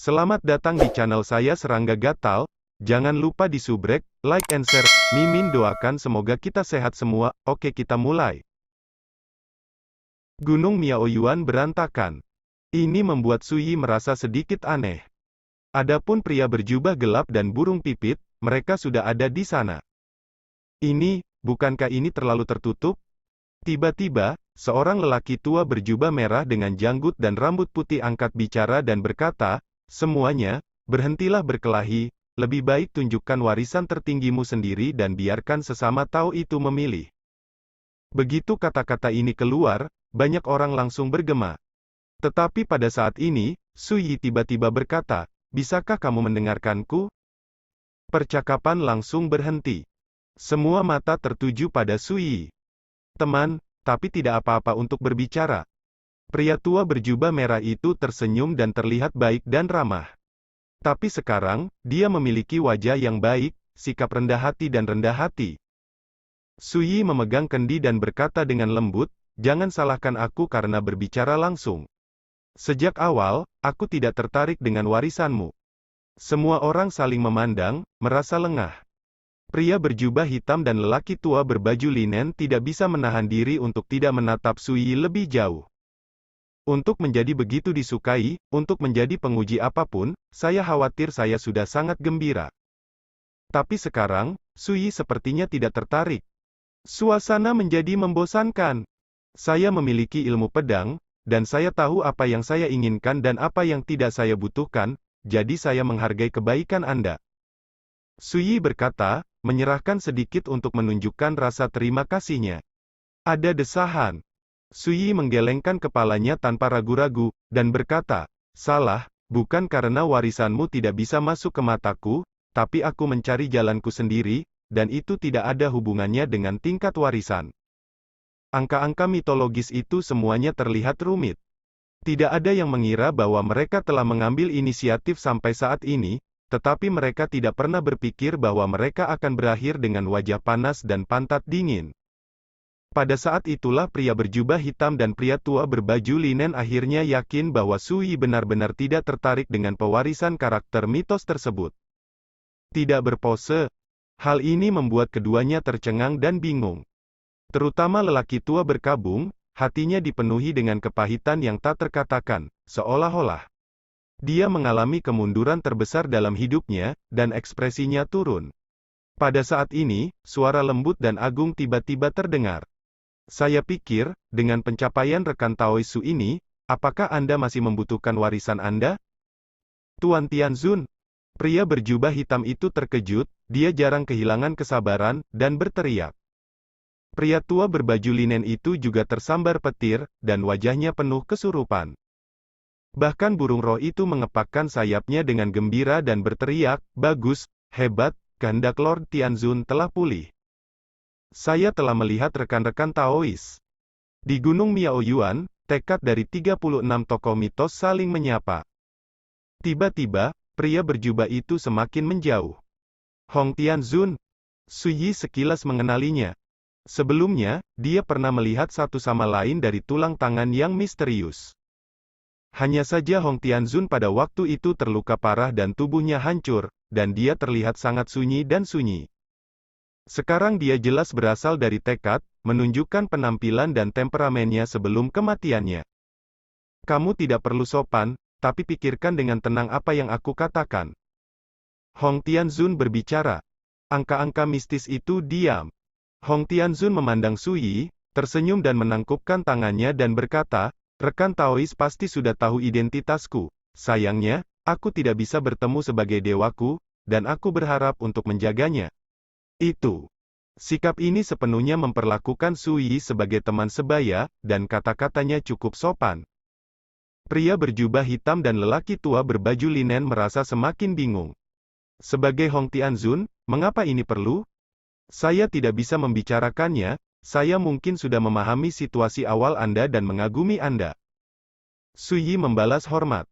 Selamat datang di channel saya Serangga Gatal. Jangan lupa di subrek, like and share. Mimin doakan semoga kita sehat semua. Oke, kita mulai. Gunung Miaoyuan berantakan. Ini membuat Suyi merasa sedikit aneh. Adapun pria berjubah gelap dan burung pipit, mereka sudah ada di sana. Bukankah ini terlalu tertutup? Tiba-tiba, seorang lelaki tua berjubah merah dengan janggut dan rambut putih angkat bicara dan berkata, "Semuanya, berhentilah berkelahi, lebih baik tunjukkan warisan tertinggimu sendiri dan biarkan sesama Tao itu memilih." Begitu kata-kata ini keluar, banyak orang langsung bergema. Tetapi pada saat ini, Suyi tiba-tiba berkata, "Bisakah kamu mendengarkanku?" Percakapan langsung berhenti. Semua mata tertuju pada Suyi. "Teman, tapi tidak apa-apa untuk berbicara." Pria tua berjubah merah itu tersenyum dan terlihat baik dan ramah. Tapi sekarang, dia memiliki wajah yang baik, sikap rendah hati dan rendah hati. Suyi memegang kendi dan berkata dengan lembut, "Jangan salahkan aku karena berbicara langsung. Sejak awal, aku tidak tertarik dengan warisanmu." Semua orang saling memandang, merasa lengah. Pria berjubah hitam dan lelaki tua berbaju linen tidak bisa menahan diri untuk tidak menatap Suyi lebih jauh. Untuk menjadi begitu disukai, untuk menjadi penguji apapun, saya khawatir saya sudah sangat gembira. Tapi sekarang, Suyi sepertinya tidak tertarik. Suasana menjadi membosankan. Saya memiliki ilmu pedang, dan saya tahu apa yang saya inginkan dan apa yang tidak saya butuhkan, jadi saya menghargai kebaikan Anda. Suyi berkata, menyerahkan sedikit untuk menunjukkan rasa terima kasihnya. Ada desahan. Suyi menggelengkan kepalanya tanpa ragu-ragu, dan berkata, "Salah, bukan karena warisanmu tidak bisa masuk ke mataku, tapi aku mencari jalanku sendiri, dan itu tidak ada hubungannya dengan tingkat warisan." Angka-angka mitologis itu semuanya terlihat rumit. Tidak ada yang mengira bahwa mereka telah mengambil inisiatif sampai saat ini, tetapi mereka tidak pernah berpikir bahwa mereka akan berakhir dengan wajah panas dan pantat dingin. Pada saat itulah pria berjubah hitam dan pria tua berbaju linen akhirnya yakin bahwa Suyi benar-benar tidak tertarik dengan pewarisan karakter mitos tersebut. Tidak berpose. Hal ini membuat keduanya tercengang dan bingung. Terutama lelaki tua berkabung, hatinya dipenuhi dengan kepahitan yang tak terkatakan, seolah-olah dia mengalami kemunduran terbesar dalam hidupnya, dan ekspresinya turun. Pada saat ini, suara lembut dan agung tiba-tiba terdengar. "Saya pikir, dengan pencapaian rekan Taoisu ini, apakah Anda masih membutuhkan warisan Anda?" "Tuan Tianzun." Pria berjubah hitam itu terkejut, dia jarang kehilangan kesabaran, dan berteriak. Pria tua berbaju linen itu juga tersambar petir, dan wajahnya penuh kesurupan. Bahkan burung roh itu mengepakkan sayapnya dengan gembira dan berteriak, "Bagus, hebat, kehendak Lord Tianzun telah pulih. Saya telah melihat rekan-rekan Taois." Di Gunung Miaoyuan, tekad dari 36 tokoh mitos saling menyapa. Tiba-tiba, pria berjubah itu semakin menjauh. "Hong Tianzun." Suyi sekilas mengenalinya. Sebelumnya, dia pernah melihat satu sama lain dari tulang tangan yang misterius. Hanya saja Hong Tianzun pada waktu itu terluka parah dan tubuhnya hancur, dan dia terlihat sangat sunyi dan sunyi. Sekarang dia jelas berasal dari tekad, menunjukkan penampilan dan temperamennya sebelum kematiannya. "Kamu tidak perlu sopan, tapi pikirkan dengan tenang apa yang aku katakan." Hong Tianzun berbicara. Angka-angka mistis itu diam. Hong Tianzun memandang Suyi, tersenyum dan menangkupkan tangannya dan berkata, "Rekan Taois pasti sudah tahu identitasku. Sayangnya, aku tidak bisa bertemu sebagai dewaku, dan aku berharap untuk menjaganya." Itu. Sikap ini sepenuhnya memperlakukan Suyi sebagai teman sebaya, dan kata-katanya cukup sopan. Pria berjubah hitam dan lelaki tua berbaju linen merasa semakin bingung. Sebagai Hong Tianzun, mengapa ini perlu? Saya tidak bisa membicarakannya. Saya mungkin sudah memahami situasi awal Anda dan mengagumi Anda. Suyi membalas hormat.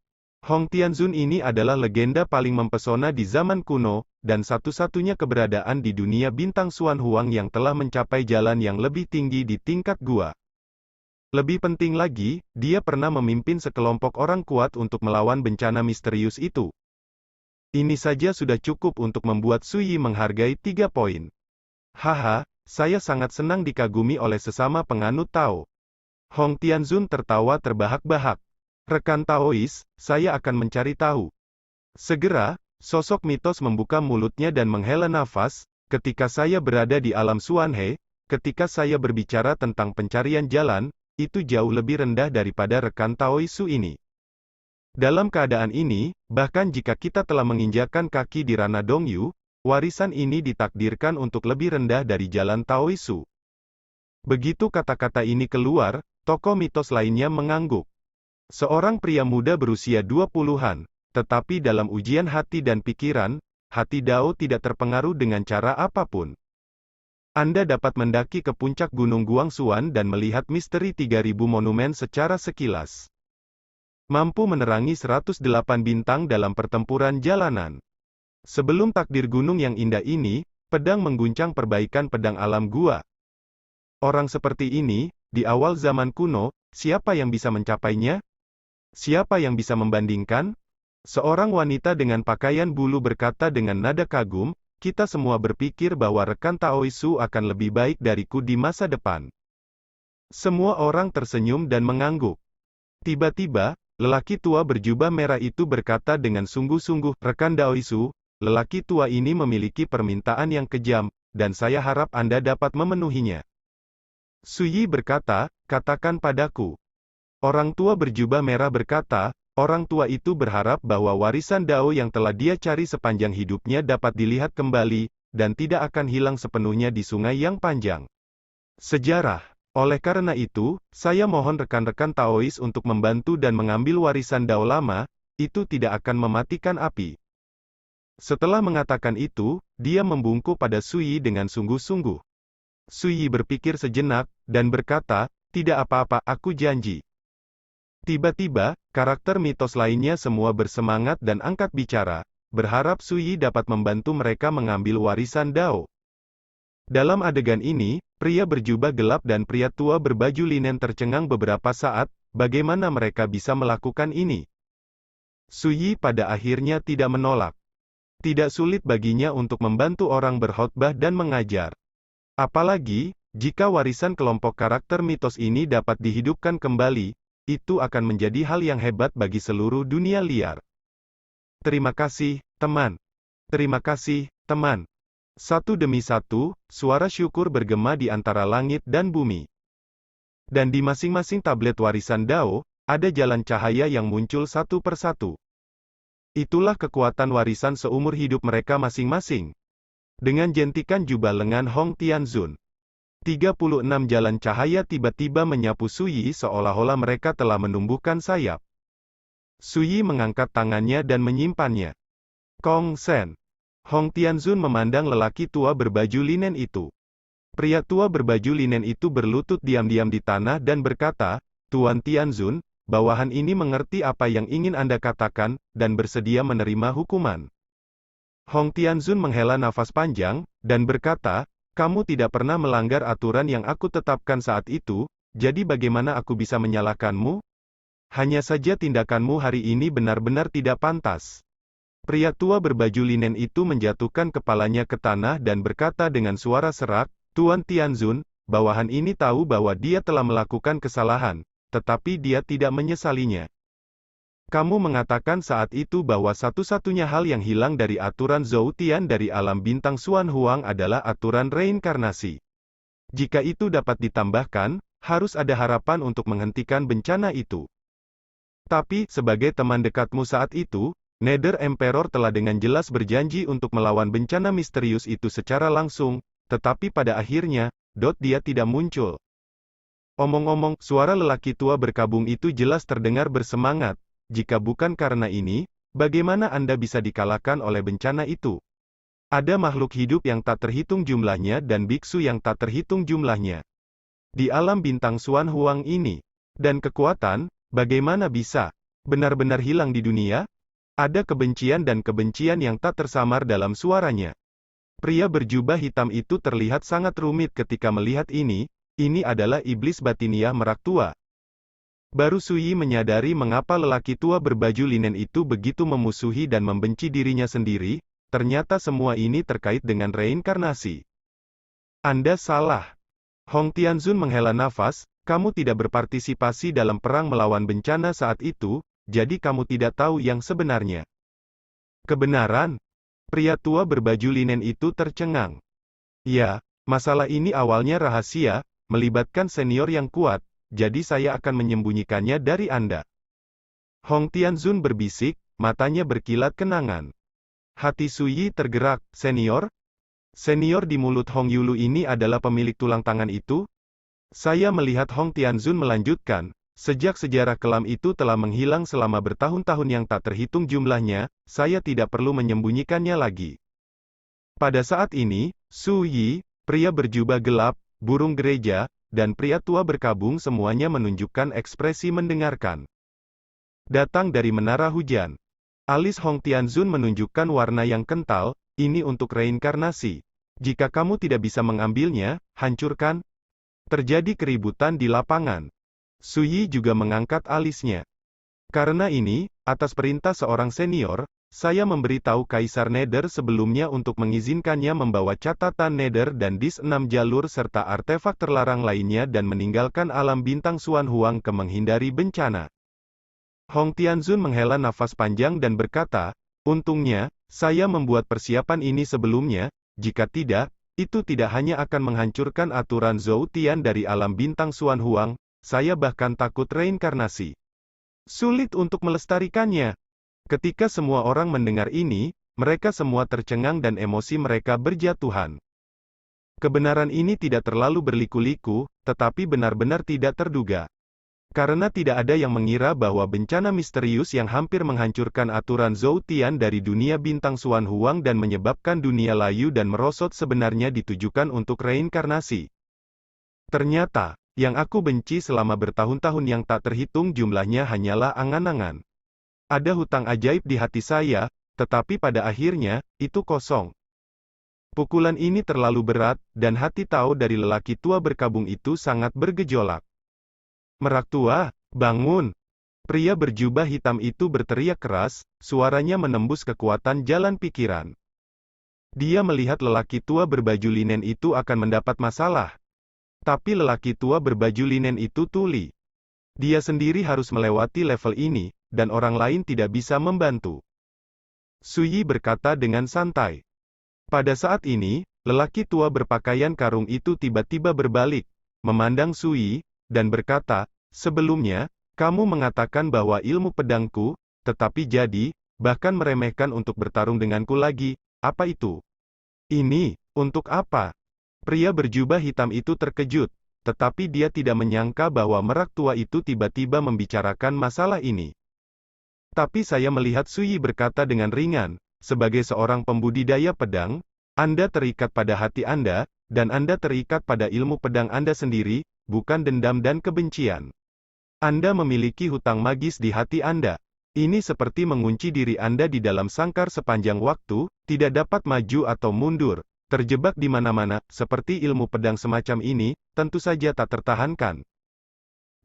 Hong Tianzun ini adalah legenda paling mempesona di zaman kuno, dan satu-satunya keberadaan di dunia bintang Xuan Huang yang telah mencapai jalan yang lebih tinggi di tingkat gua. Lebih penting lagi, dia pernah memimpin sekelompok orang kuat untuk melawan bencana misterius itu. Ini saja sudah cukup untuk membuat Suyi menghargai 3 poin. Haha, saya sangat senang dikagumi oleh sesama penganut Tao. Hong Tianzun tertawa terbahak-bahak. Rekan Taois, saya akan mencari tahu. Segera, sosok mitos membuka mulutnya dan menghela nafas. Ketika saya berada di alam Xuanhe, ketika saya berbicara tentang pencarian jalan, itu jauh lebih rendah daripada rekan Taoisu ini. Dalam keadaan ini, bahkan jika kita telah menginjakkan kaki di ranah Dongyu, warisan ini ditakdirkan untuk lebih rendah dari jalan Taoisu. Begitu kata-kata ini keluar, tokoh mitos lainnya mengangguk. Seorang pria muda berusia 20-an, tetapi dalam ujian hati dan pikiran, hati Dao tidak terpengaruh dengan cara apapun. Anda dapat mendaki ke puncak Gunung Guangxuan dan melihat misteri 3000 monumen secara sekilas. Mampu menerangi 108 bintang dalam pertempuran jalanan. Sebelum takdir gunung yang indah ini, pedang mengguncang perbaikan pedang alam gua. Orang seperti ini, di awal zaman kuno, siapa yang bisa mencapainya? Siapa yang bisa membandingkan? Seorang wanita dengan pakaian bulu berkata dengan nada kagum, kita semua berpikir bahwa rekan Taoisu akan lebih baik dariku di masa depan. Semua orang tersenyum dan mengangguk. Tiba-tiba, lelaki tua berjubah merah itu berkata dengan sungguh-sungguh, rekan Taoisu, lelaki tua ini memiliki permintaan yang kejam, dan saya harap Anda dapat memenuhinya. Suyi berkata, katakan padaku. Orang tua berjubah merah berkata, orang tua itu berharap bahwa warisan Dao yang telah dia cari sepanjang hidupnya dapat dilihat kembali, dan tidak akan hilang sepenuhnya di sungai yang panjang. Sejarah. Oleh karena itu, saya mohon rekan-rekan Taois untuk membantu dan mengambil warisan Dao lama, itu tidak akan mematikan api. Setelah mengatakan itu, dia membungkuk pada Suyi dengan sungguh-sungguh. Suyi berpikir sejenak, dan berkata, tidak apa-apa, aku janji. Tiba-tiba, karakter mitos lainnya semua bersemangat dan angkat bicara, berharap Suyi dapat membantu mereka mengambil warisan Dao. Dalam adegan ini, pria berjubah gelap dan pria tua berbaju linen tercengang beberapa saat, bagaimana mereka bisa melakukan ini? Suyi pada akhirnya tidak menolak. Tidak sulit baginya untuk membantu orang berkhotbah dan mengajar. Apalagi, jika warisan kelompok karakter mitos ini dapat dihidupkan kembali, itu akan menjadi hal yang hebat bagi seluruh dunia liar. Terima kasih, teman. Terima kasih, teman. Satu demi satu, suara syukur bergema di antara langit dan bumi. Dan di masing-masing tablet warisan Dao, ada jalan cahaya yang muncul satu persatu. Itulah kekuatan warisan seumur hidup mereka masing-masing. Dengan jentikan jubah lengan Hong Tianzun, 36 jalan cahaya tiba-tiba menyapu Suyi seolah-olah mereka telah menumbuhkan sayap. Suyi mengangkat tangannya dan menyimpannya. Kong Sen. Hong Tianzun memandang lelaki tua berbaju linen itu. Pria tua berbaju linen itu berlutut diam-diam di tanah dan berkata, Tuan Tianzun, bawahan ini mengerti apa yang ingin Anda katakan, dan bersedia menerima hukuman. Hong Tianzun menghela nafas panjang, dan berkata, kamu tidak pernah melanggar aturan yang aku tetapkan saat itu, jadi bagaimana aku bisa menyalahkanmu? Hanya saja tindakanmu hari ini benar-benar tidak pantas. Pria tua berbaju linen itu menjatuhkan kepalanya ke tanah dan berkata dengan suara serak, Tuan Tianzun, bawahan ini tahu bahwa dia telah melakukan kesalahan, tetapi dia tidak menyesalinya. Kamu mengatakan saat itu bahwa satu-satunya hal yang hilang dari aturan Zhou Tian dari alam bintang Xuan Huang adalah aturan reinkarnasi. Jika itu dapat ditambahkan, harus ada harapan untuk menghentikan bencana itu. Tapi, sebagai teman dekatmu saat itu, Nether Emperor telah dengan jelas berjanji untuk melawan bencana misterius itu secara langsung, tetapi pada akhirnya, dia tidak muncul. Omong-omong, suara lelaki tua berkabung itu jelas terdengar bersemangat. Jika bukan karena ini, bagaimana Anda bisa dikalahkan oleh bencana itu? Ada makhluk hidup yang tak terhitung jumlahnya dan biksu yang tak terhitung jumlahnya di alam bintang Xuan Huang ini. Dan kekuatan, bagaimana bisa benar-benar hilang di dunia? Ada kebencian dan kebencian yang tak tersamar dalam suaranya. Pria berjubah hitam itu terlihat sangat rumit ketika melihat ini adalah iblis batiniah merak tua. Baru Suyi menyadari mengapa lelaki tua berbaju linen itu begitu memusuhi dan membenci dirinya sendiri, ternyata semua ini terkait dengan reinkarnasi. Anda salah. Hong Tianzun menghela nafas, kamu tidak berpartisipasi dalam perang melawan bencana saat itu, jadi kamu tidak tahu yang sebenarnya. Kebenaran? Pria tua berbaju linen itu tercengang. Ya, masalah ini awalnya rahasia, melibatkan senior yang kuat, jadi saya akan menyembunyikannya dari Anda. Hong Tianzun berbisik, matanya berkilat kenangan. Hati Suyi tergerak, senior? Senior di mulut Hong Yulu ini adalah pemilik tulang tangan itu? Saya melihat Hong Tianzun melanjutkan, sejak sejarah kelam itu telah menghilang selama bertahun-tahun yang tak terhitung jumlahnya, saya tidak perlu menyembunyikannya lagi. Pada saat ini, Su Yi, pria berjubah gelap, burung gereja, dan pria tua berkabung semuanya menunjukkan ekspresi mendengarkan. Datang dari menara hujan. Alis Hong Tianzun menunjukkan warna yang kental, ini untuk reinkarnasi. Jika kamu tidak bisa mengambilnya, hancurkan. Terjadi keributan di lapangan. Su Yi juga mengangkat alisnya. Karena ini, atas perintah seorang senior, saya memberitahu Kaisar Nether sebelumnya untuk mengizinkannya membawa catatan Nether dan dis 6 jalur serta artefak terlarang lainnya dan meninggalkan alam bintang Xuan Huang ke menghindari bencana. Hong Tianzun menghela nafas panjang dan berkata, untungnya, saya membuat persiapan ini sebelumnya, jika tidak, itu tidak hanya akan menghancurkan aturan Zhou Tian dari alam bintang Xuan Huang, saya bahkan takut reinkarnasi. Sulit untuk melestarikannya. Ketika semua orang mendengar ini, mereka semua tercengang dan emosi mereka berjatuhan. Kebenaran ini tidak terlalu berliku-liku, tetapi benar-benar tidak terduga. Karena tidak ada yang mengira bahwa bencana misterius yang hampir menghancurkan aturan Zhou Tian dari dunia bintang Xuan Huang dan menyebabkan dunia layu dan merosot sebenarnya ditujukan untuk reinkarnasi. Ternyata, yang aku benci selama bertahun-tahun yang tak terhitung jumlahnya hanyalah angan-angan. Ada hutang ajaib di hati saya, tetapi pada akhirnya, itu kosong. Pukulan ini terlalu berat, dan hati tahu dari lelaki tua berkabung itu sangat bergejolak. Merak tua, bangun! Pria berjubah hitam itu berteriak keras, suaranya menembus kekuatan jalan pikiran. Dia melihat lelaki tua berbaju linen itu akan mendapat masalah. Tapi lelaki tua berbaju linen itu tuli. Dia sendiri harus melewati level ini, dan orang lain tidak bisa membantu. Su Yi berkata dengan santai. Pada saat ini, lelaki tua berpakaian karung itu tiba-tiba berbalik, memandang Su Yi, dan berkata, sebelumnya, kamu mengatakan bahwa ilmu pedangku, tetapi jadi, bahkan meremehkan untuk bertarung denganku lagi, apa itu? Ini, untuk apa? Pria berjubah hitam itu terkejut, tetapi dia tidak menyangka bahwa merak tua itu tiba-tiba membicarakan masalah ini. Tapi saya melihat Su Yi berkata dengan ringan, sebagai seorang pembudidaya pedang, Anda terikat pada hati Anda, dan Anda terikat pada ilmu pedang Anda sendiri, bukan dendam dan kebencian. Anda memiliki hutang magis di hati Anda. Ini seperti mengunci diri Anda di dalam sangkar sepanjang waktu, tidak dapat maju atau mundur, terjebak di mana-mana, seperti ilmu pedang semacam ini, tentu saja tak tertahankan.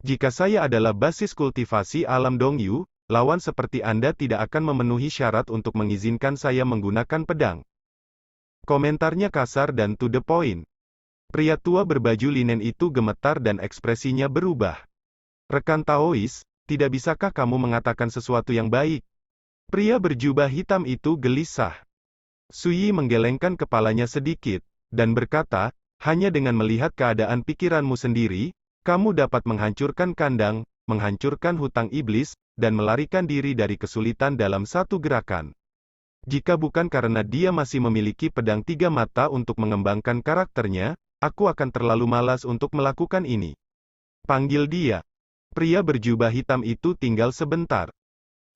Jika saya adalah basis kultivasi alam Dongyu, lawan seperti Anda tidak akan memenuhi syarat untuk mengizinkan saya menggunakan pedang. Komentarnya kasar dan to the point. Pria tua berbaju linen itu gemetar dan ekspresinya berubah. Rekan Taois, tidak bisakah kamu mengatakan sesuatu yang baik? Pria berjubah hitam itu gelisah. Su Yi menggelengkan kepalanya sedikit, dan berkata, hanya dengan melihat keadaan pikiranmu sendiri, kamu dapat menghancurkan kandang, menghancurkan hutang iblis, dan melarikan diri dari kesulitan dalam satu gerakan. Jika bukan karena dia masih memiliki pedang 3 mata untuk mengembangkan karakternya, aku akan terlalu malas untuk melakukan ini. Panggil dia. Pria berjubah hitam itu tinggal sebentar.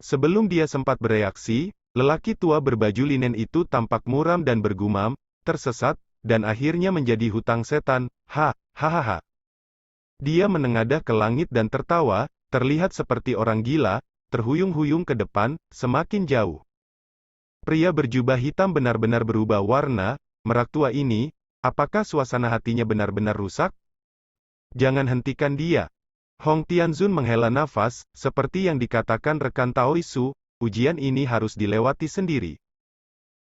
Sebelum dia sempat bereaksi, lelaki tua berbaju linen itu tampak muram dan bergumam, tersesat, dan akhirnya menjadi hutang setan, hahaha. Dia menengadah ke langit dan tertawa, terlihat seperti orang gila, terhuyung-huyung ke depan, semakin jauh. Pria berjubah hitam benar-benar berubah warna, merak tua ini, apakah suasana hatinya benar-benar rusak? Jangan hentikan dia. Hong Tianzun menghela nafas, seperti yang dikatakan rekan Taoisu, ujian ini harus dilewati sendiri.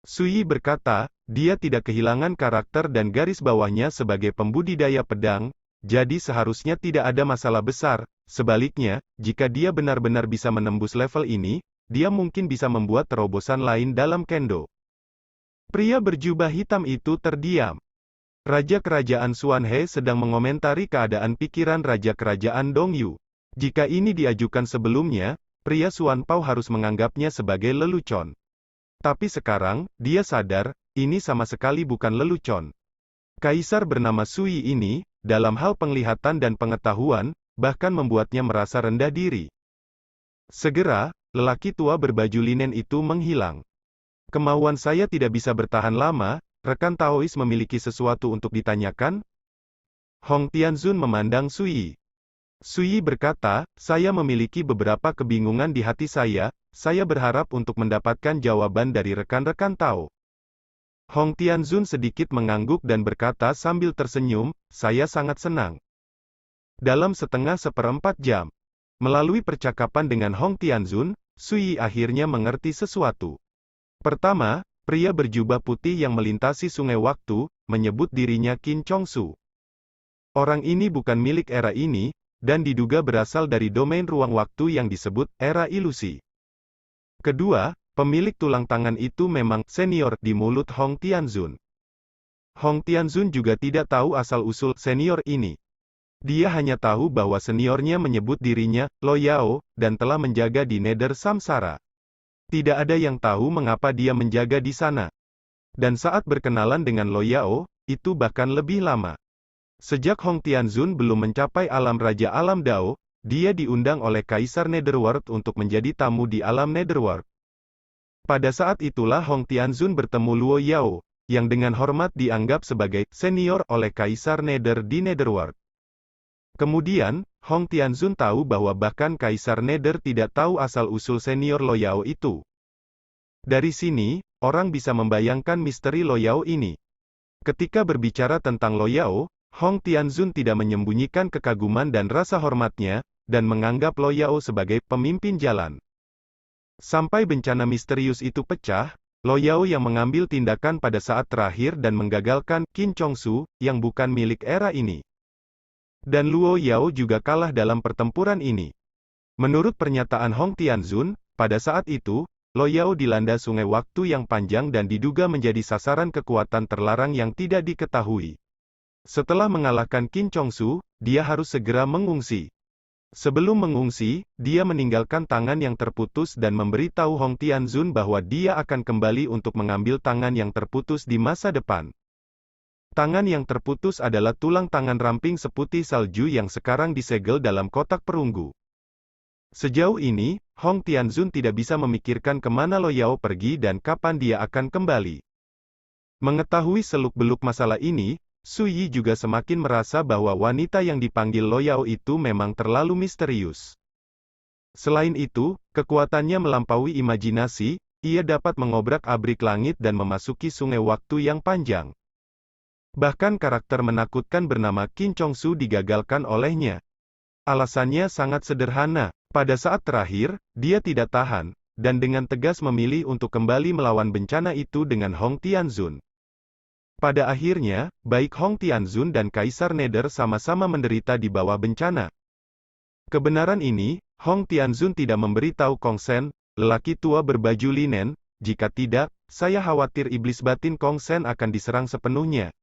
Sui berkata, dia tidak kehilangan karakter dan garis bawahnya sebagai pembudidaya pedang, jadi seharusnya tidak ada masalah besar. Sebaliknya, jika dia benar-benar bisa menembus level ini, dia mungkin bisa membuat terobosan lain dalam kendo. Pria berjubah hitam itu terdiam. Raja Kerajaan Xuanhe sedang mengomentari keadaan pikiran Raja Kerajaan Dongyu. Jika ini diajukan sebelumnya, pria Xuan Pao harus menganggapnya sebagai lelucon. Tapi sekarang, dia sadar, ini sama sekali bukan lelucon. Kaisar bernama Sui ini, dalam hal penglihatan dan pengetahuan, bahkan membuatnya merasa rendah diri. Segera, lelaki tua berbaju linen itu menghilang. Kemauan saya tidak bisa bertahan lama, rekan Taois memiliki sesuatu untuk ditanyakan? Hong Tianzun memandang Sui. Sui berkata, saya memiliki beberapa kebingungan di hati saya berharap untuk mendapatkan jawaban dari rekan-rekan Tao. Hong Tianzun sedikit mengangguk dan berkata sambil tersenyum, saya sangat senang. Dalam seperempat jam, melalui percakapan dengan Hong Tianzun, Sui akhirnya mengerti sesuatu. Pertama, pria berjubah putih yang melintasi sungai waktu, menyebut dirinya Qin Chongsu. Orang ini bukan milik era ini, dan diduga berasal dari domain ruang waktu yang disebut era ilusi. Kedua, pemilik tulang tangan itu memang senior di mulut Hong Tianzun. Hong Tianzun juga tidak tahu asal-usul senior ini. Dia hanya tahu bahwa seniornya menyebut dirinya Lo Yao, dan telah menjaga di Nether Samsara. Tidak ada yang tahu mengapa dia menjaga di sana. Dan saat berkenalan dengan Lo Yao, itu bahkan lebih lama. Sejak Hong Tianzun belum mencapai alam Raja Alam Dao, dia diundang oleh Kaisar Netherworld untuk menjadi tamu di alam Netherworld. Pada saat itulah Hong Tianzun bertemu Luo Yao, yang dengan hormat dianggap sebagai senior oleh Kaisar Nether di Netherworld. Kemudian, Hong Tianzun tahu bahwa bahkan Kaisar Nether tidak tahu asal-usul senior Lo Yao itu. Dari sini, orang bisa membayangkan misteri Lo Yao ini. Ketika berbicara tentang Lo Yao, Hong Tianzun tidak menyembunyikan kekaguman dan rasa hormatnya, dan menganggap Lo Yao sebagai pemimpin jalan. Sampai bencana misterius itu pecah, Lo Yao yang mengambil tindakan pada saat terakhir dan menggagalkan Qin Chongsu, yang bukan milik era ini. Dan Luo Yao juga kalah dalam pertempuran ini. Menurut pernyataan Hong Tianzun, pada saat itu, Lo Yao dilanda sungai waktu yang panjang dan diduga menjadi sasaran kekuatan terlarang yang tidak diketahui. Setelah mengalahkan Qin Chongsu, dia harus segera mengungsi. Sebelum mengungsi, dia meninggalkan tangan yang terputus dan memberitahu Hong Tianzun bahwa dia akan kembali untuk mengambil tangan yang terputus di masa depan. Tangan yang terputus adalah tulang tangan ramping seputih salju yang sekarang disegel dalam kotak perunggu. Sejauh ini, Hong Tianzun tidak bisa memikirkan kemana Lo Yao pergi dan kapan dia akan kembali. Mengetahui seluk-beluk masalah ini, Sui juga semakin merasa bahwa wanita yang dipanggil Lo Yao itu memang terlalu misterius. Selain itu, kekuatannya melampaui imajinasi, ia dapat mengobrak-abrik langit dan memasuki sungai waktu yang panjang. Bahkan karakter menakutkan bernama Qin Chongsu digagalkan olehnya. Alasannya sangat sederhana, pada saat terakhir, dia tidak tahan, dan dengan tegas memilih untuk kembali melawan bencana itu dengan Hong Tianzun. Pada akhirnya, baik Hong Tianzun dan Kaisar Nether sama-sama menderita di bawah bencana. Kebenaran ini, Hong Tianzun tidak memberitahu Kong Sen, lelaki tua berbaju linen, jika tidak, saya khawatir iblis batin Kong Sen akan diserang sepenuhnya.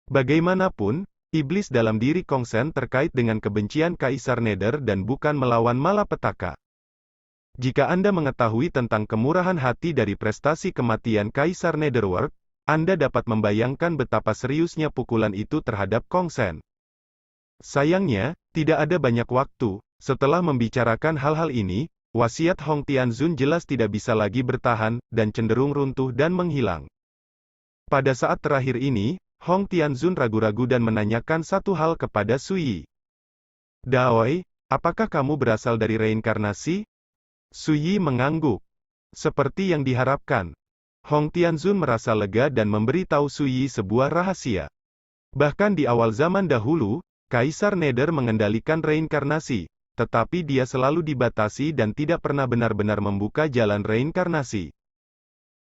Bagaimanapun, iblis dalam diri Kong Sen terkait dengan kebencian Kaisar Nether dan bukan melawan malapetaka. Jika Anda mengetahui tentang kemurahan hati dari prestasi kematian Kaisar Netherworld, Anda dapat membayangkan betapa seriusnya pukulan itu terhadap Kong Sen. Sayangnya, tidak ada banyak waktu. Setelah membicarakan hal-hal ini, wasiat Hong Tianzun jelas tidak bisa lagi bertahan, dan cenderung runtuh dan menghilang. Pada saat terakhir ini, Hong Tianzun ragu-ragu dan menanyakan satu hal kepada Sui. Daoi, apakah kamu berasal dari reinkarnasi? Sui mengangguk. Seperti yang diharapkan. Hong Tianzun merasa lega dan memberitahu Sui sebuah rahasia. Bahkan di awal zaman dahulu, Kaisar Nether mengendalikan reinkarnasi, tetapi dia selalu dibatasi dan tidak pernah benar-benar membuka jalan reinkarnasi.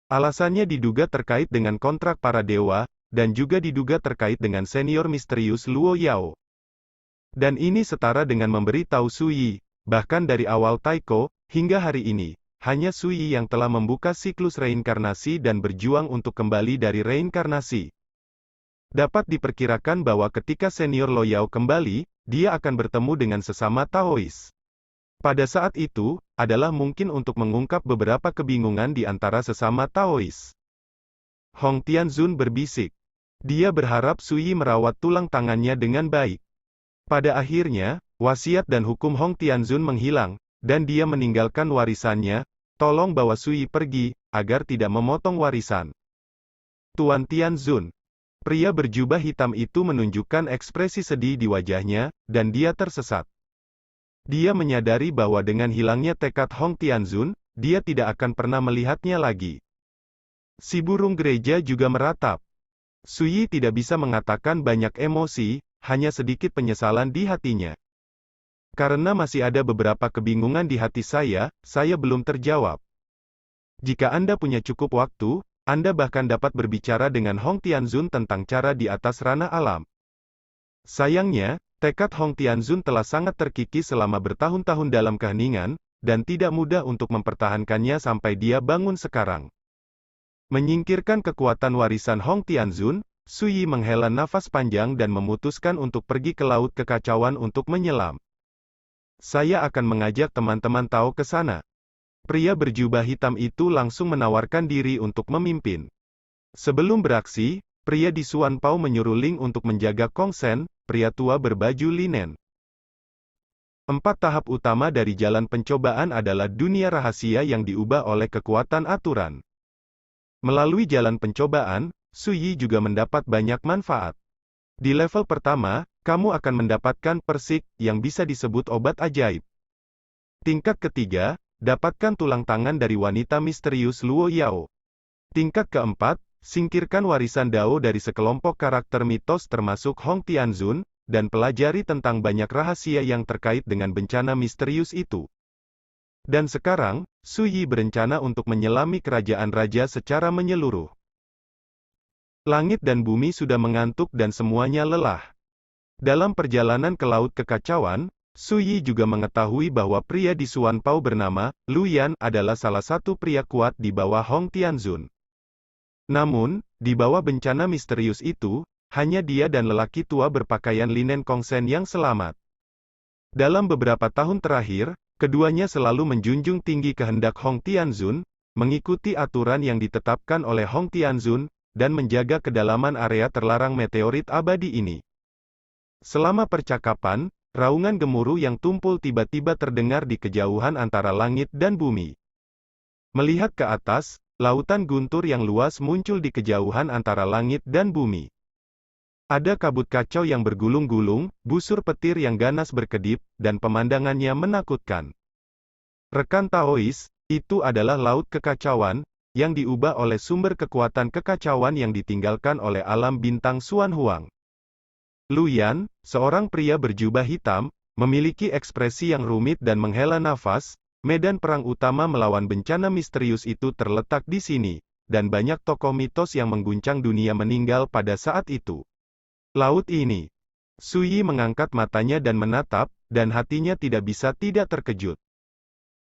Alasannya diduga terkait dengan kontrak para dewa, dan juga diduga terkait dengan senior misterius Luo Yao. Dan ini setara dengan memberi tahu Suyi, bahkan dari awal Taiko, hingga hari ini, hanya Suyi yang telah membuka siklus reinkarnasi dan berjuang untuk kembali dari reinkarnasi. Dapat diperkirakan bahwa ketika senior Luo Yao kembali, dia akan bertemu dengan sesama Taois. Pada saat itu, adalah mungkin untuk mengungkap beberapa kebingungan di antara sesama Taois. Hong Tianzun berbisik. Dia berharap Suyi merawat tulang tangannya dengan baik. Pada akhirnya, wasiat dan hukum Hong Tianzun menghilang, dan dia meninggalkan warisannya. Tolong bawa Suyi pergi, agar tidak memotong warisan. Tuan Tianzun. Pria berjubah hitam itu menunjukkan ekspresi sedih di wajahnya, dan dia tersesat. Dia menyadari bahwa dengan hilangnya tekad Hong Tianzun, dia tidak akan pernah melihatnya lagi. Si burung gereja juga meratap. Suyi tidak bisa mengatakan banyak emosi, hanya sedikit penyesalan di hatinya. Karena masih ada beberapa kebingungan di hati saya belum terjawab. Jika Anda punya cukup waktu, Anda bahkan dapat berbicara dengan Hong Tianzun tentang cara di atas ranah alam. Sayangnya, tekad Hong Tianzun telah sangat terkikis selama bertahun-tahun dalam keheningan, dan tidak mudah untuk mempertahankannya sampai dia bangun sekarang. Menyingkirkan kekuatan warisan Hong Tianzun, Suyi menghela nafas panjang dan memutuskan untuk pergi ke Laut Kekacauan untuk menyelam. Saya akan mengajak teman-teman Tao ke sana. Pria berjubah hitam itu langsung menawarkan diri untuk memimpin. Sebelum beraksi, pria di Suan Pao menyuruh Ling untuk menjaga Kong Sen, pria tua berbaju linen. 4 tahap utama dari jalan pencobaan adalah dunia rahasia yang diubah oleh kekuatan aturan. Melalui jalan pencobaan, Suyi juga mendapat banyak manfaat. Di level pertama, kamu akan mendapatkan persik, yang bisa disebut obat ajaib. Tingkat ketiga, dapatkan tulang tangan dari wanita misterius Luo Yao. Tingkat keempat, singkirkan warisan Dao dari sekelompok karakter mitos termasuk Hong Tianzun, dan pelajari tentang banyak rahasia yang terkait dengan bencana misterius itu. Dan sekarang, Suyi berencana untuk menyelami kerajaan raja secara menyeluruh. Langit dan bumi sudah mengantuk dan semuanya lelah. Dalam perjalanan ke Laut Kekacauan, Suyi juga mengetahui bahwa pria di Suan Pao bernama Lu Yan adalah salah satu pria kuat di bawah Hong Tianzun. Namun, di bawah bencana misterius itu, hanya dia dan lelaki tua berpakaian linen Kong Sen yang selamat. Dalam beberapa tahun terakhir, keduanya selalu menjunjung tinggi kehendak Hong Tianzun, mengikuti aturan yang ditetapkan oleh Hong Tianzun, dan menjaga kedalaman area terlarang meteorit abadi ini. Selama percakapan, raungan gemuruh yang tumpul tiba-tiba terdengar di kejauhan antara langit dan bumi. Melihat ke atas, lautan guntur yang luas muncul di kejauhan antara langit dan bumi. Ada kabut kacau yang bergulung-gulung, busur petir yang ganas berkedip, dan pemandangannya menakutkan. Rekan Taois, itu adalah Laut Kekacauan, yang diubah oleh sumber kekuatan kekacauan yang ditinggalkan oleh alam bintang Xuan Huang. Lu Yan, seorang pria berjubah hitam, memiliki ekspresi yang rumit dan menghela nafas. Medan perang utama melawan bencana misterius itu terletak di sini, dan banyak tokoh mitos yang mengguncang dunia meninggal pada saat itu. Laut ini. Suyi mengangkat matanya dan menatap, dan hatinya tidak bisa tidak terkejut.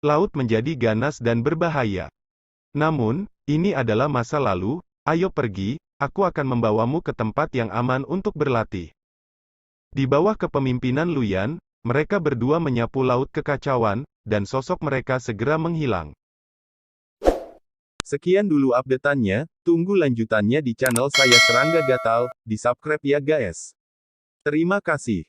Laut menjadi ganas dan berbahaya. Namun, ini adalah masa lalu. Ayo pergi, aku akan membawamu ke tempat yang aman untuk berlatih. Di bawah kepemimpinan Lu Yan, mereka berdua menyapu Laut Kekacauan, dan sosok mereka segera menghilang. Sekian dulu update-annya, tunggu lanjutannya di channel saya Serangga Gatal, di subscribe ya guys. Terima kasih.